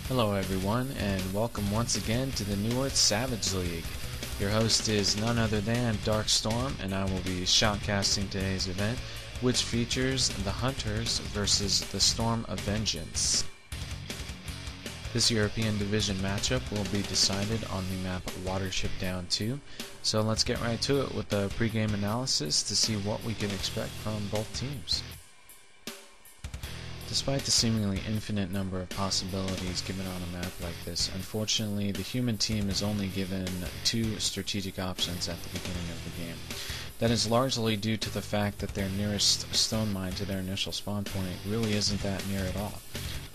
Hello everyone, and welcome once again to the Newerth Savage League. Your host is none other than DarkStorm, and I will be shoutcasting today's event, which features the Hunters versus the Storm of Vengance. This European Division matchup will be decided on the map Watership Down 2, so let's get right to it with the pregame analysis to see what we can expect from both teams. Despite the seemingly infinite number of possibilities given on a map like this, unfortunately the human team is only given two strategic options at the beginning of the game. That is largely due to the fact that their nearest stone mine to their initial spawn point really isn't that near at all.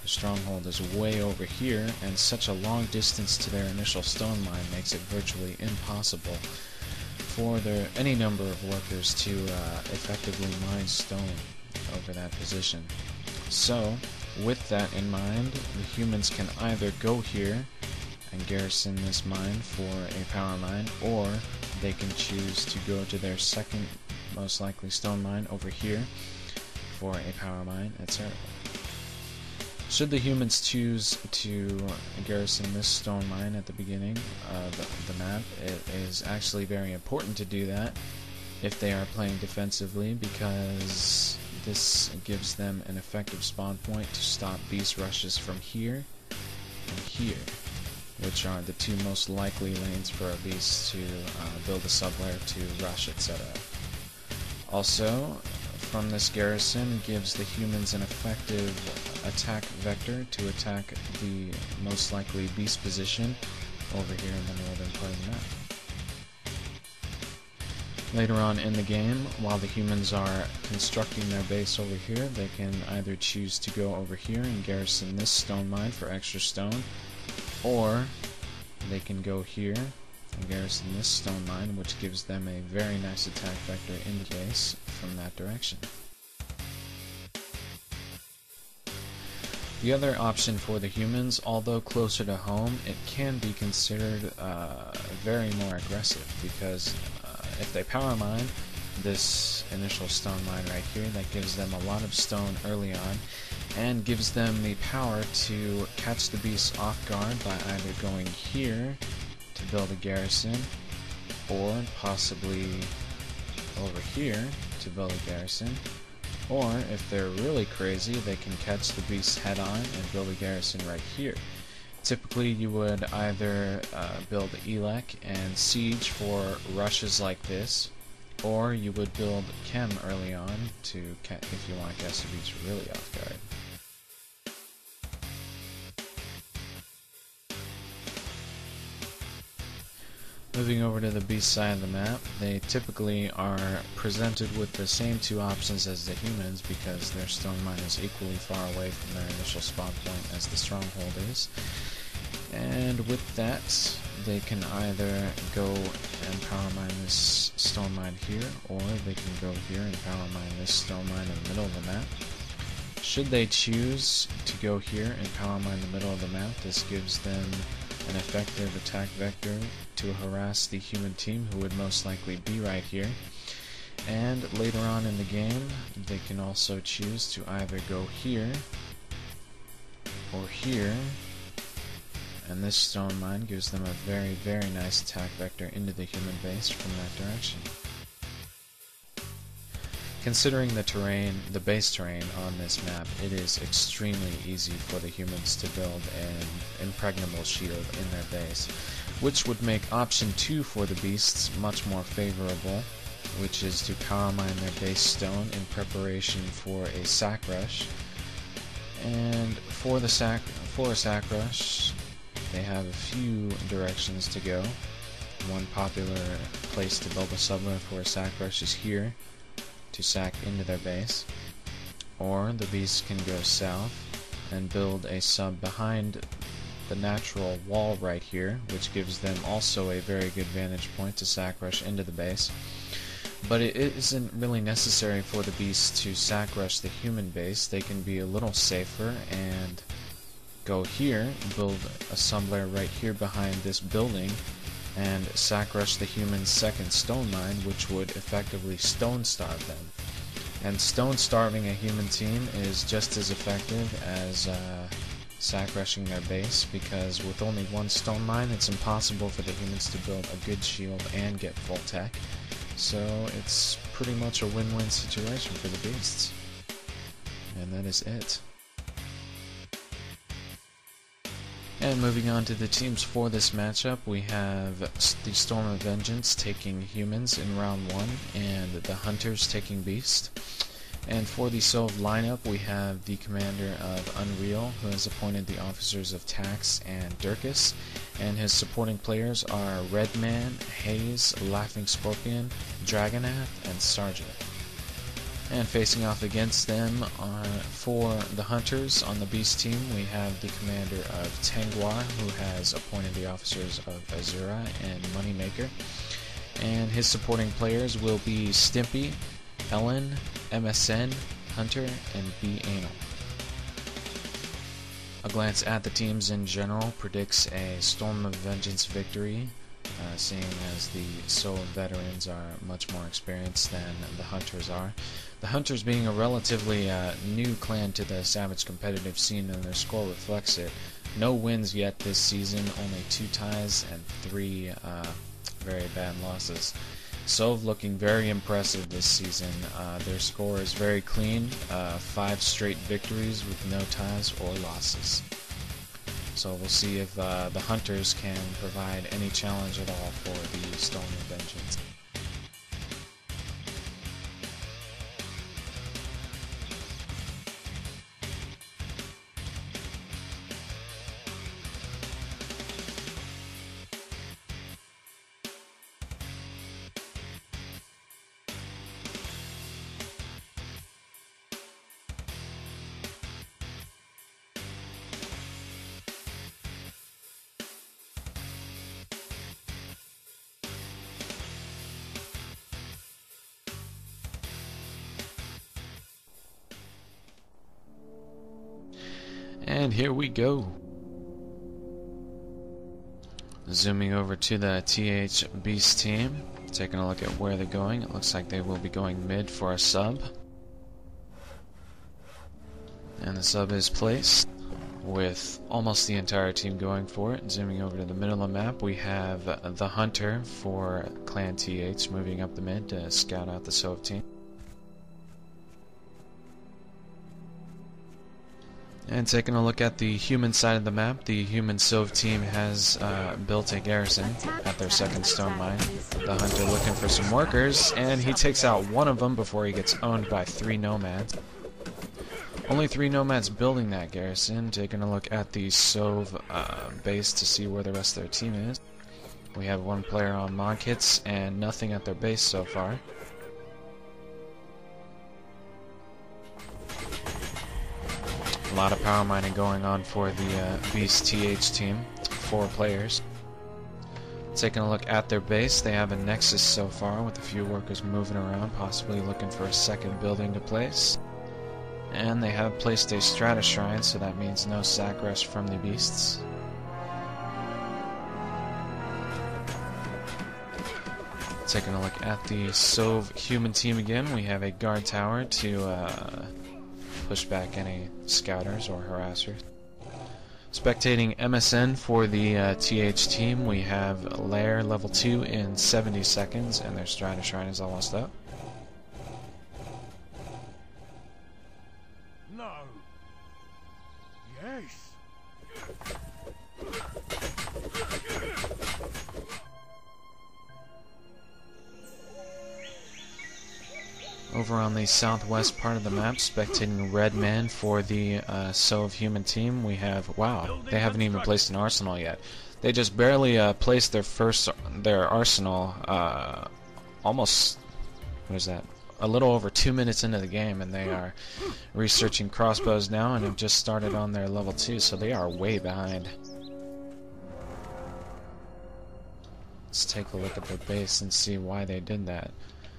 The stronghold is way over here, and such a long distance to their initial stone mine makes it virtually impossible for any number of workers to effectively mine stone over that position. So, with that in mind, the humans can either go here and garrison this mine for a power mine, or they can choose to go to their second most likely stone mine over here for a power mine, etc. Should the humans choose to garrison this stone mine at the beginning of the map, it is actually very important to do that if they are playing defensively, because this gives them an effective spawn point to stop beast rushes from here and here, which are the two most likely lanes for a beast to build a sublayer to rush, etc. Also, from this garrison gives the humans an effective attack vector to attack the most likely beast position over here in the northern part of the map. Later on in the game, while the humans are constructing their base over here, they can either choose to go over here and garrison this stone mine for extra stone, or they can go here and garrison this stone mine, which gives them a very nice attack vector into base from that direction. The other option for the humans, although closer to home, it can be considered very more aggressive, because if they power mine this initial stone mine right here, that gives them a lot of stone early on and gives them the power to catch the beasts off guard by either going here to build a garrison, or possibly over here to build a garrison, or if they're really crazy, they can catch the beasts head on and build a garrison right here. Typically you would either build Elan and siege for rushes like this, or you would build Chem early on to if you want to catch the beast really off guard. Moving over to the beast side of the map, they typically are presented with the same two options as the humans, because their stone mine is equally far away from their initial spawn point as the stronghold is. And with that, they can either go and power mine this stone mine here, or they can go here and power mine this stone mine in the middle of the map. Should they choose to go here and power mine the middle of the map, this gives them an effective attack vector to harass the human team, who would most likely be right here. And later on in the game, they can also choose to either go here or here, and this stone mine gives them a very, very nice attack vector into the human base from that direction. Considering the terrain, the base terrain on this map, it is extremely easy for the humans to build an impregnable shield in their base, which would make option 2 for the beasts much more favorable, which is to power mine their base stone in preparation for a sack rush. And for a sack rush, they have a few directions to go. One popular place to build a sublayer for a sack rush is here, to sack into their base. Or the beasts can go south and build a sub behind the natural wall right here, which gives them also a very good vantage point to sack rush into the base. But it isn't really necessary for the beasts to sack rush the human base. They can be a little safer and go here, build a sublayer right here behind this building, and sack rush the human's second stone mine, which would effectively stone starve them. And stone starving a human team is just as effective as sack rushing their base, because with only one stone mine it's impossible for the humans to build a good shield and get full tech. So it's pretty much a win-win situation for the beasts. And that is it. And moving on to the teams for this matchup, we have the Storm of Vengeance taking humans in round 1 and the Hunters taking beast. And for the SoV lineup, we have the commander of Unreal, who has appointed the officers of Takz and Dirkus, and his supporting players are ReDMaN, HaaaZe, LaughingScorpion, Dragonath, and Sergeant. And facing off against them for the Hunters on the Beast team, we have the commander of Tengwar, who has appointed the officers of Asura and Moneymaker. And his supporting players will be Stimpy, Elan, MSN, Hunter, and Anal. A glance at the teams in general predicts a Storm of Vengeance victory, seeing as the SoV veterans are much more experienced than the Hunters are. The Hunters being a relatively new clan to the Savage competitive scene, and their score reflects it. No wins yet this season, only 2 ties and 3 very bad losses. SoV looking very impressive this season. Their score is very clean, 5 straight victories with no ties or losses. So we'll see if the Hunters can provide any challenge at all for the Storm of Vengeance. And here we go. Zooming over to the TH Beast team, taking a look at where they're going. It looks like they will be going mid for a sub. And the sub is placed with almost the entire team going for it. Zooming over to the middle of the map, we have the Hunter for Clan TH moving up the mid to scout out the SoV team. And taking a look at the human side of the map, the human SoV team has built a garrison at their second stone mine. The Hunter looking for some workers, and he takes out one of them before he gets owned by 3 nomads. Only 3 nomads building that garrison. Taking a look at the SoV base to see where the rest of their team is. We have 1 player on mod kits and nothing at their base so far. A lot of power mining going on for the Beast TH team, 4 players. Taking a look at their base, they have a Nexus so far with a few workers moving around, possibly looking for a second building to place. And they have placed a Strata Shrine, so that means no sack rush from the Beasts. Taking a look at the SoV human team again, we have a guard tower to push back any scouters or harassers. Spectating MSN for the TH team, we have Lair level 2 in 70 seconds, and their Strata Shrine is almost up. No. Yes. Over on the southwest part of the map, spectating ReDMaN for the SoV human team, we have, wow, they haven't even placed an arsenal yet. They just barely placed their arsenal almost, what is that, a little over 2 minutes into the game, and they are researching crossbows now and have just started on their level 2, so they are way behind. Let's take a look at their base and see why they did that.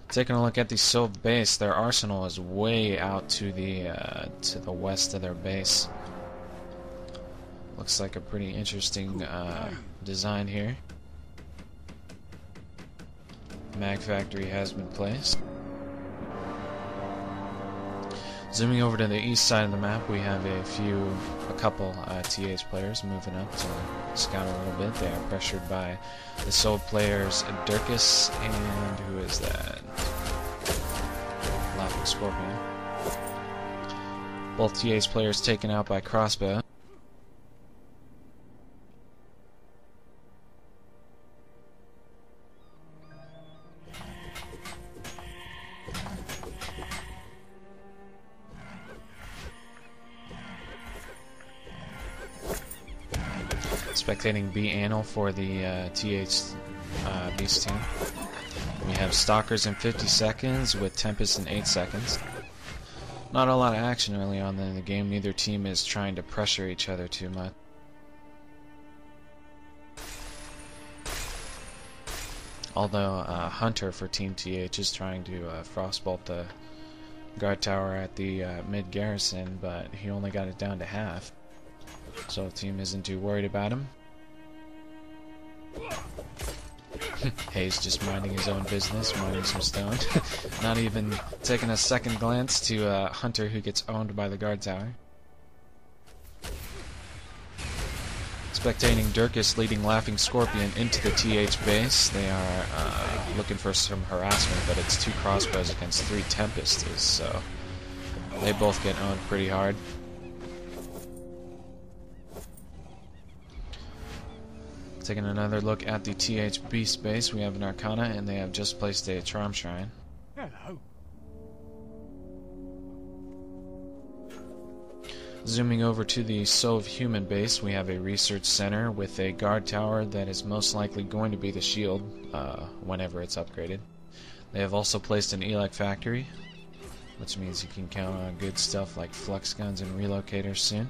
Taking a look at the SoV base, their arsenal is way out to the west of their base. Looks like a pretty interesting design here. Mag factory has been placed. Zooming over to the east side of the map, we have a couple TH players moving up to scout a little bit. They are pressured by the SoV players Dirkus and who is that? LaughingScorpion. Both TH players taken out by crossbow. Spectating B Anal for the TH Beast team. We have Stalkers in 50 seconds with Tempest in 8 seconds. Not a lot of action early on in the game. Neither team is trying to pressure each other too much. Although Hunter for Team TH is trying to frostbolt the guard tower at the mid garrison, but he only got it down to half. So the team isn't too worried about him. HaaaZe just minding his own business, minding some stone. Not even taking a second glance to Hunter, who gets owned by the guard tower. Spectating Dirkus leading LaughingScorpion into the TH base. They are looking for some harassment, but it's 2 crossbows against 3 Tempests, so they both get owned pretty hard. Taking another look at the TH Beast base, we have an Arcana, and they have just placed a Charm Shrine. Hello. Zooming over to the SoV Human base, we have a Research Center with a guard tower that is most likely going to be the shield whenever it's upgraded. They have also placed an Elec factory, which means you can count on good stuff like flux guns and relocators soon.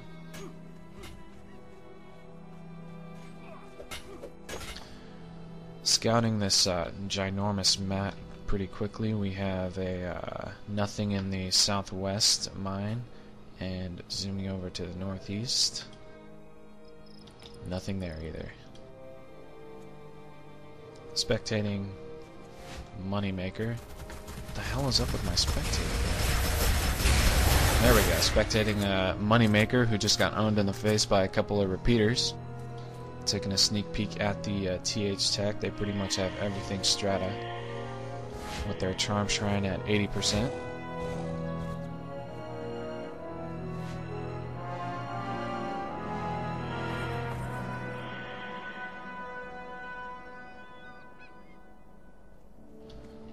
Scouting this ginormous map pretty quickly, we have a nothing in the southwest mine, and zooming over to the northeast, nothing there either. Spectating moneymaker. What the hell is up with my spectating? There we go. Spectating moneymaker, who just got owned in the face by a couple of repeaters. Taking a sneak peek at the TH tech. They pretty much have everything strata with their Charm Shrine at 80%.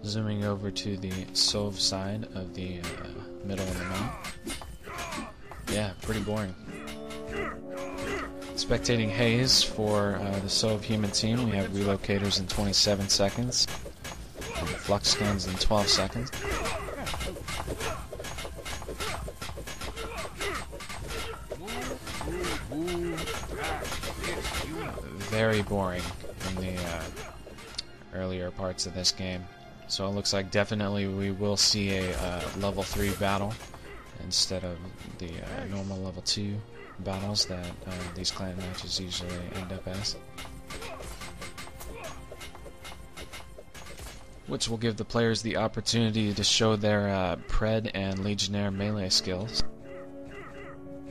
Zooming over to the SoV side of the middle of the map. Yeah, pretty boring. Spectating HaaaZe for the SoV Human team, we have relocators in 27 seconds, and flux guns in 12 seconds. Very boring in the earlier parts of this game. So it looks like definitely we will see a level 3 battle instead of the normal level 2 battles that these clan matches usually end up as. Which will give the players the opportunity to show their Pred and Legionnaire melee skills.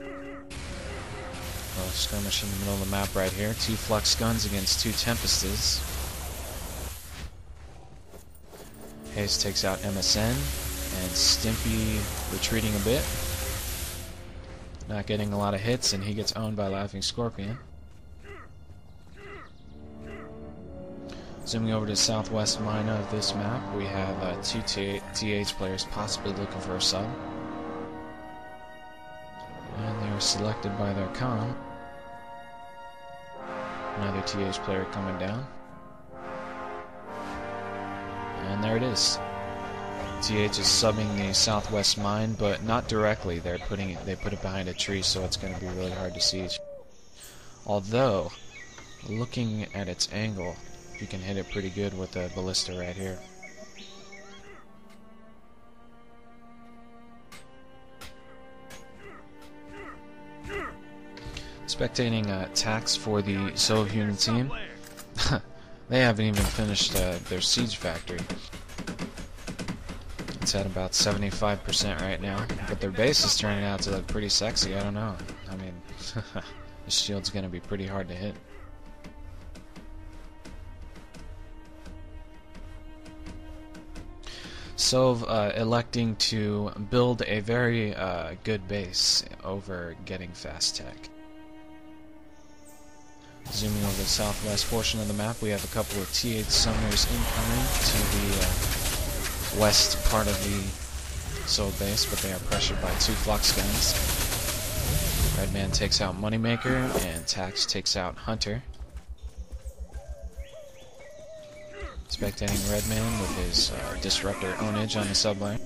Well, skirmish in the middle of the map right here. 2 flux guns against 2 Tempestes. HaaaZe takes out MSN, and Stimpy retreating a bit. Not getting a lot of hits, and he gets owned by LaughingScorpion. Zooming over to the southwest mine of this map, we have 2 TH players possibly looking for a sub. And they are selected by their comm. Another TH player coming down. And there it is. TH is subbing the southwest mine, but not directly. They put it behind a tree, so it's going to be really hard to see. Although, looking at its angle, you can hit it pretty good with the ballista right here. Spectating Takz for the SoV Human team. They haven't even finished their siege factory. It's at about 75% right now, but their base is turning out to look pretty sexy. I don't know. I mean, the shield's gonna be pretty hard to hit. SoV electing to build a very good base over getting fast tech. Zooming over the southwest portion of the map, we have a couple of TH summoners incoming to the west part of the SoV base, but they are pressured by 2 flux guns. ReDMaN takes out Moneymaker, and Takz takes out Hunter. Spectating ReDMaN with his Disruptor ownage on the sublane.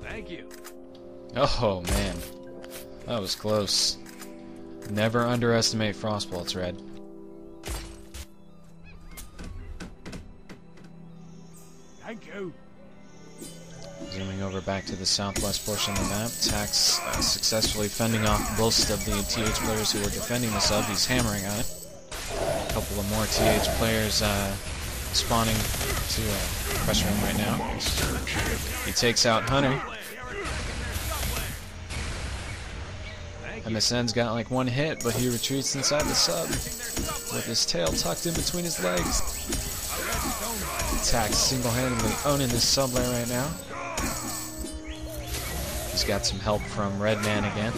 Thank you. Oh man, that was close. Never underestimate frostbolts, Red. Thank you. Zooming over back to the southwest portion of the map, Takz successfully fending off most of the TH players who were defending the sub. He's hammering on it. A couple of more TH players spawning to pressure him right now. He takes out Hunter. MSN's got like 1 hit, but he retreats inside the sub with his tail tucked in between his legs. Takz single-handedly owning this sub lane right now. He's got some help from ReDMaN again.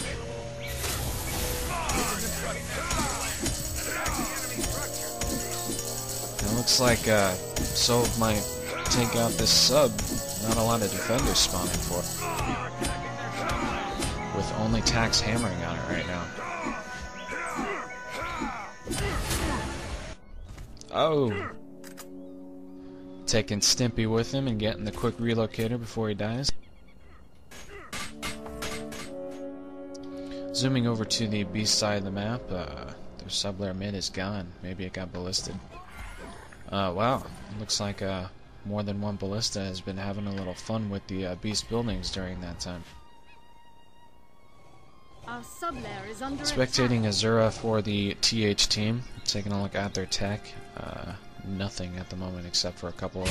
It looks like SoV might take out this sub. Not a lot of defenders spawning for it. With only Takz hammering on it right now. Oh! Taking Stimpy with him and getting the quick relocator before he dies. Zooming over to the beast side of the map, their sub-layer mid is gone. Maybe it got ballisted. Wow, looks like more than one ballista has been having a little fun with the beast buildings during that time. Our sub-layer is under Spectating Asura for the TH team, taking a look at their tech. Nothing at the moment except for a couple of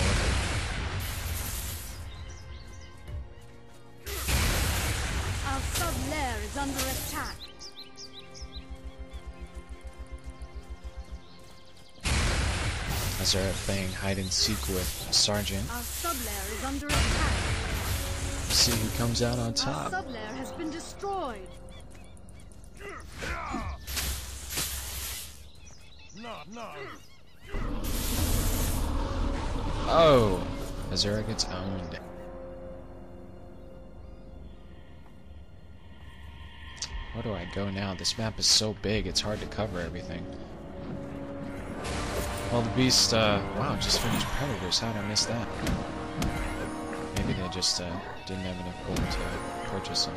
Our sub-layer is under attack. Asura playing hide and seek with Sergeant. Our sub-layer is under attack. See who comes out on Our top. sub-layer has been destroyed. No. Oh! Asura gets owned. Where do I go now? This map is so big, it's hard to cover everything. Well, the beast, wow, just finished Predators. How did I miss that? Maybe they just didn't have enough gold to purchase them.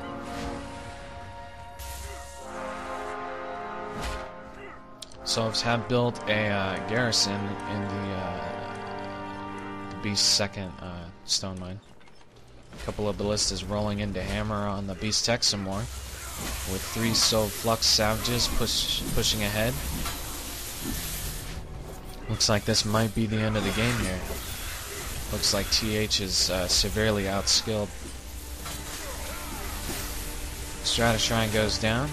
SoVs have built a garrison in the beast's second stone mine. A couple of ballistas rolling in to hammer on the beast tech some more, with 3 SoV flux savages pushing ahead. Looks like this might be the end of the game here. Looks like TH is severely outskilled. Strata Shrine goes down.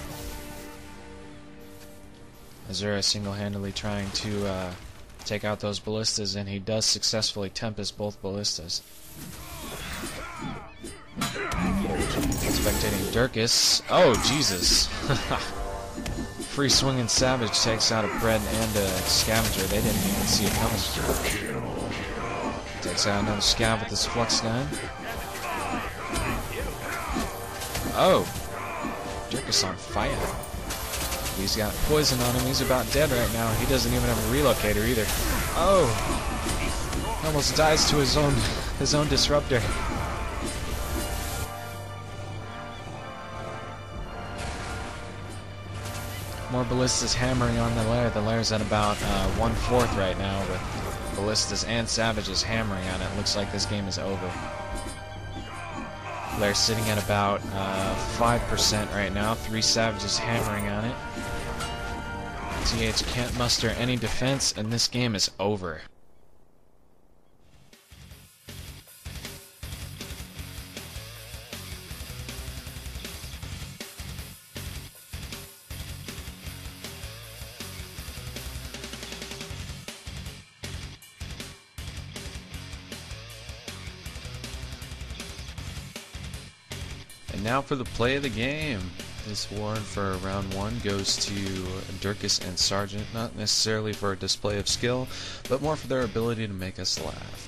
Asura single-handedly trying to take out those ballistas, and he does successfully tempest both ballistas. Spectating Dirkus. Oh, Jesus! Free swinging Savage takes out a Pred and a Scavenger. They didn't even see it coming. Takes out another Scav with his Flux gun. Oh! Dirkus on fire. He's got poison on him. He's about dead right now. He doesn't even have a relocator either. Oh! Almost dies to his own disruptor. More ballistas hammering on the lair. The lair's at about 1/4 right now, with ballistas and savages hammering on it. Looks like this game is over. Lair sitting at about 5% right now. 3 Savages hammering on it. TH can't muster any defense, and this game is over. And now for the play of the game. This award for round 1 goes to Dirkus and Sergeant, not necessarily for a display of skill, but more for their ability to make us laugh.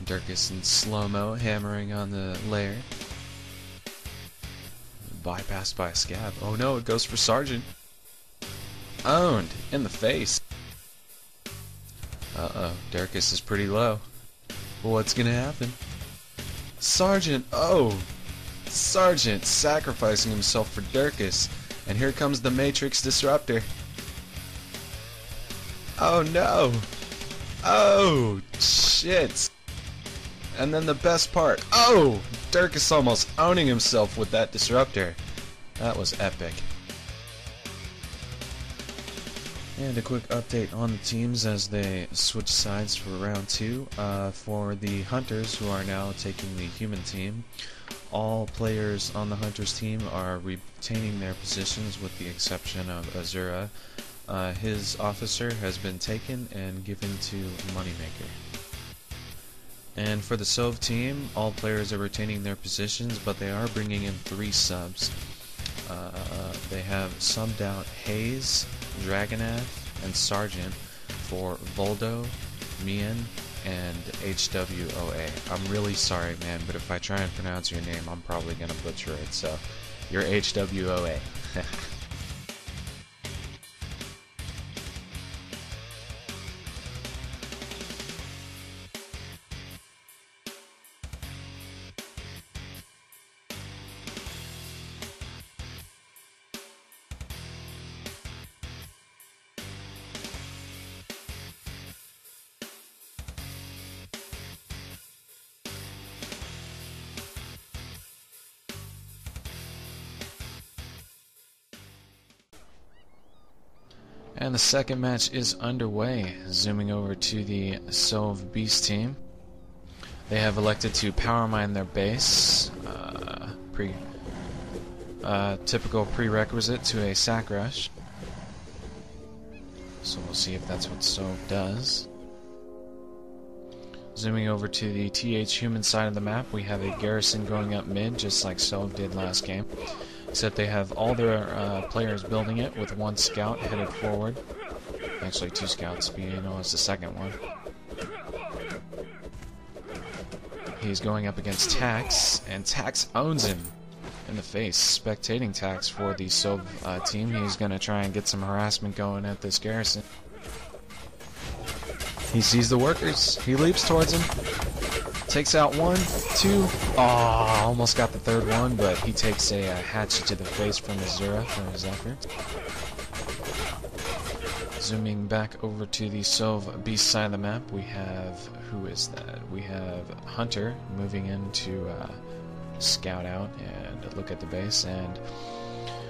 Dirkus in slow-mo, hammering on the lair. Bypassed by a scab. Oh no, it goes for Sergeant. Owned! In the face! Uh-oh, Dirkus is pretty low. What's gonna happen? Sergeant! Oh! Sergeant sacrificing himself for Dirkus. And here comes the Matrix Disruptor. Oh no! Oh! Shit! And then the best part. Oh! Dirkus almost owning himself with that Disruptor. That was epic. And a quick update on the teams as they switch sides for round 2. For the Hunters, who are now taking the human team, all players on the Hunters team are retaining their positions with the exception of Asura. His officer has been taken and given to moneymaker. And for the SoV team, all players are retaining their positions, but they are bringing in 3 subs. They have subbed out HaaaZe, Dragonath, and Sergeant for Voldo, Mian, and HWOA. I'm really sorry, man, but if I try and pronounce your name, I'm probably gonna butcher it, so you're HWOA. And the second match is underway. Zooming over to the SoV Beast team. They have elected to power mine their base. Typical prerequisite to a sack rush. So we'll see if that's what SoV does. Zooming over to the TH human side of the map, we have a garrison going up mid, just like SoV did last game. Except they have all their players building it with 1 scout headed forward. Actually 2 scouts, being known as the second one. He's going up against Takz, and Takz owns him in the face. Spectating Takz for the SoV team. He's going to try and get some harassment going at this garrison. He sees the workers. He leaps towards him. Takes out 1, 2. Oh, almost got the 3rd one, but he takes a hatchet to the face from Asura for his efforts. Zooming back over to the SoV Beast side of the map, we have, who is that? We have Hunter moving in to scout out and look at the base, and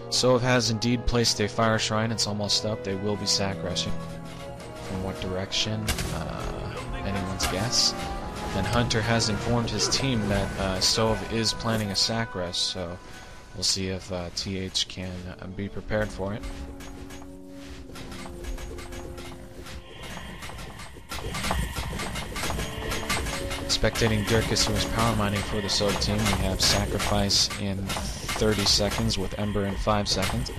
SoV has indeed placed a fire shrine. It's almost up. They will be sack rushing. From what direction? Anyone's guess. And Hunter has informed his team that SoV is planning a sack rush, so we'll see if TH can be prepared for it. Spectating Dirkus, who is power mining for the SoV team, we have Sacrifice in 30 seconds with Ember in 5 seconds.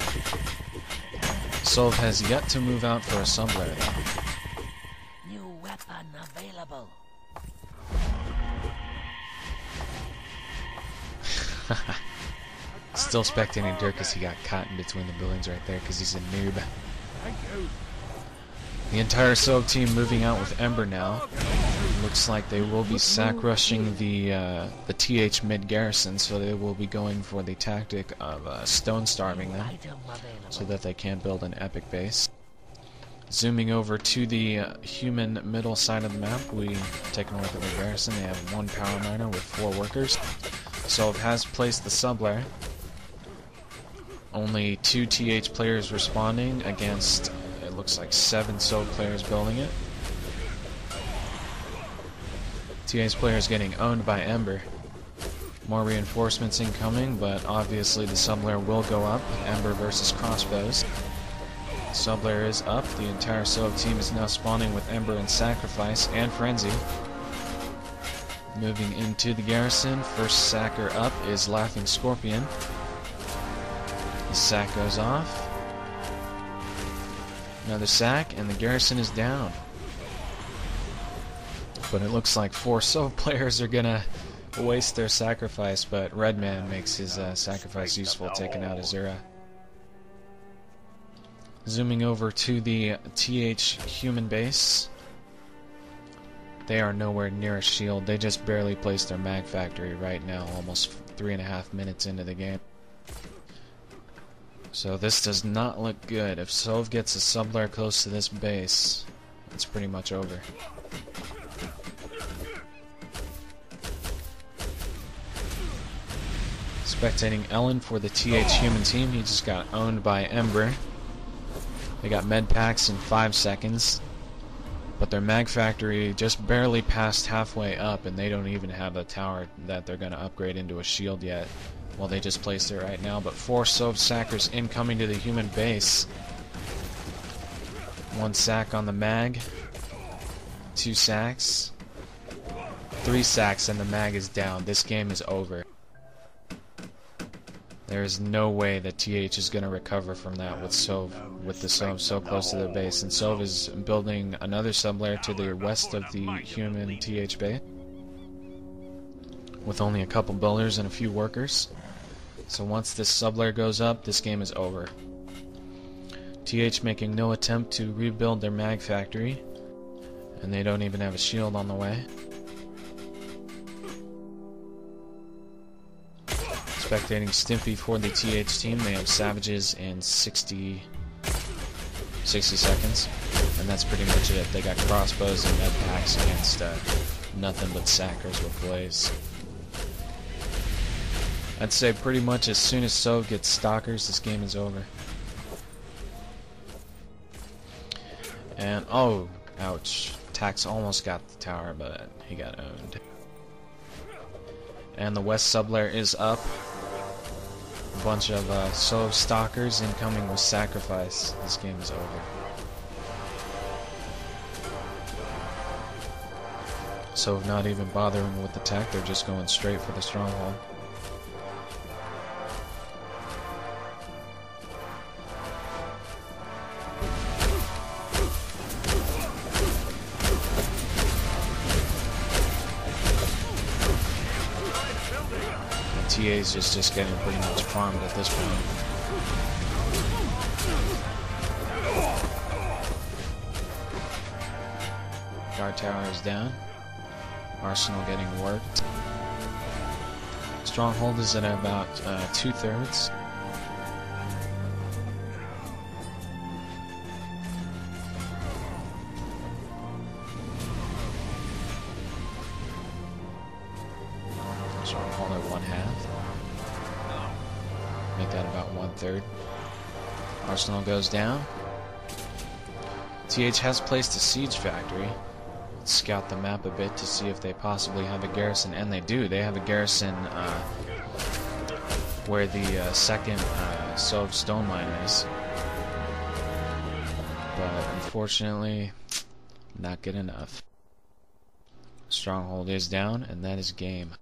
SoV has yet to move out for a sublayer though. New weapon available. Still spectating Dirkus. He got caught in between the buildings right there because he's a noob. Thank you. The entire SoV team moving out with Ember now. Looks like they will be sack rushing the TH mid garrison, so they will be going for the tactic of stone starving them, so that they can build an epic base. Zooming over to the human middle side of the map, we take a look at the garrison. They have 1 power miner with 4 workers. SoV has placed the sub-lair. Only 2 TH players responding against, it looks like 7 SoV players building it. TH players getting owned by Ember. More reinforcements incoming, but obviously the sub-lair will go up. Ember versus crossbows. Sub-lair is up. The entire SoV team is now spawning with Ember and Sacrifice and Frenzy. Moving into the garrison, first sacker up is LaughingScorpion. The sack goes off. Another sack, and the garrison is down. But it looks like 4 SoV players are gonna waste their sacrifice, but ReDMaN makes his sacrifice useful, taking out Asura. Zooming over to the TH human base. They are nowhere near a shield. They just barely placed their mag factory right now, almost 3.5 minutes into the game. So this does not look good. If SoV gets a sub-lair close to this base, it's pretty much over. Spectating Elan for the TH human team. He just got owned by Ember. They got med packs in 5 seconds. But their mag factory just barely passed halfway up, and they don't even have a tower that they're going to upgrade into a shield yet. Well, they just placed it right now, but 4 SoV sackers incoming to the human base. 1 sack on the mag. 2 sacks. 3 sacks, and the mag is down. This game is over. There is no way that TH is going to recover from that with the SoV so close to their base. And SoV is building another sub-lair to the west of the human TH base, with only a couple builders and a few workers. So once this sub-lair goes up, this game is over. TH making no attempt to rebuild their mag factory, and they don't even have a shield on the way. Spectating Stimpy for the TH team. They have Savages in 60 seconds, and that's pretty much it. They got crossbows and med packs against nothing but sackers with blaze. I'd say pretty much as soon as SoV gets stalkers, this game is over. And oh, ouch. Takz almost got the tower, but he got owned. And the west sub-lair is up. A bunch of SoV stalkers incoming with sacrifice. This game is over. SoV not even bothering with the tech, they're just going straight for the stronghold. TA's just getting pretty much farmed at this point. Guard tower is down. Arsenal getting worked. Stronghold is at about 2/3. Stronghold at 1/2. Make that about 1/3. Arsenal goes down. TH has placed a siege factory. Let's scout the map a bit to see if they possibly have a garrison, and they do. They have a garrison where the second SoV stone mine is. But unfortunately, not good enough. Stronghold is down, and that is game.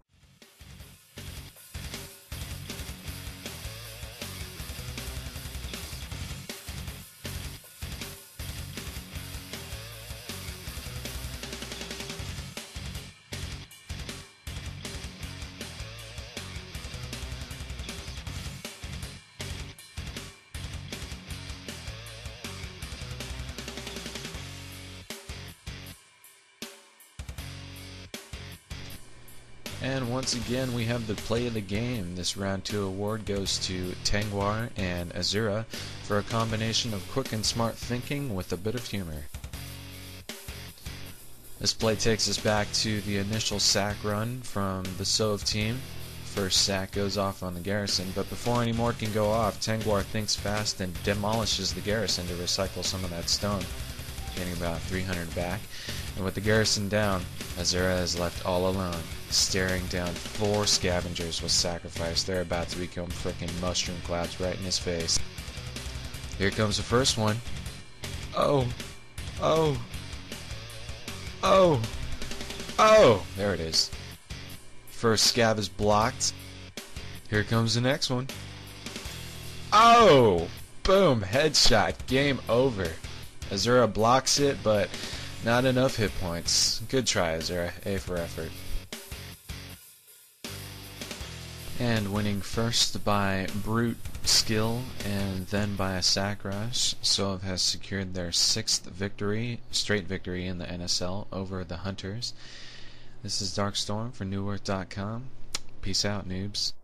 And once again, we have the play of the game. This round 2 award goes to Tengwar and Asura for a combination of quick and smart thinking with a bit of humor. This play takes us back to the initial sack run from the SoV team. First sack goes off on the garrison, but before any more can go off, Tengwar thinks fast and demolishes the garrison to recycle some of that stone, getting about 300 back. And with the garrison down, Asura is left all alone, staring down 4 scavengers with sacrifice. They're about to become frickin' mushroom clouds right in his face. Here comes the first one. Oh! Oh! Oh! Oh! There it is. First scav is blocked. Here comes the next one. Oh! Boom! Headshot. Game over. Asura blocks it, but not enough hit points. Good try, Asura. A for effort. And winning first by brute skill and then by a sack rush, SoV has secured their 6th victory, straight victory in the NSL over the Hunters. This is DarkStorm for Newerth.com. Peace out, noobs.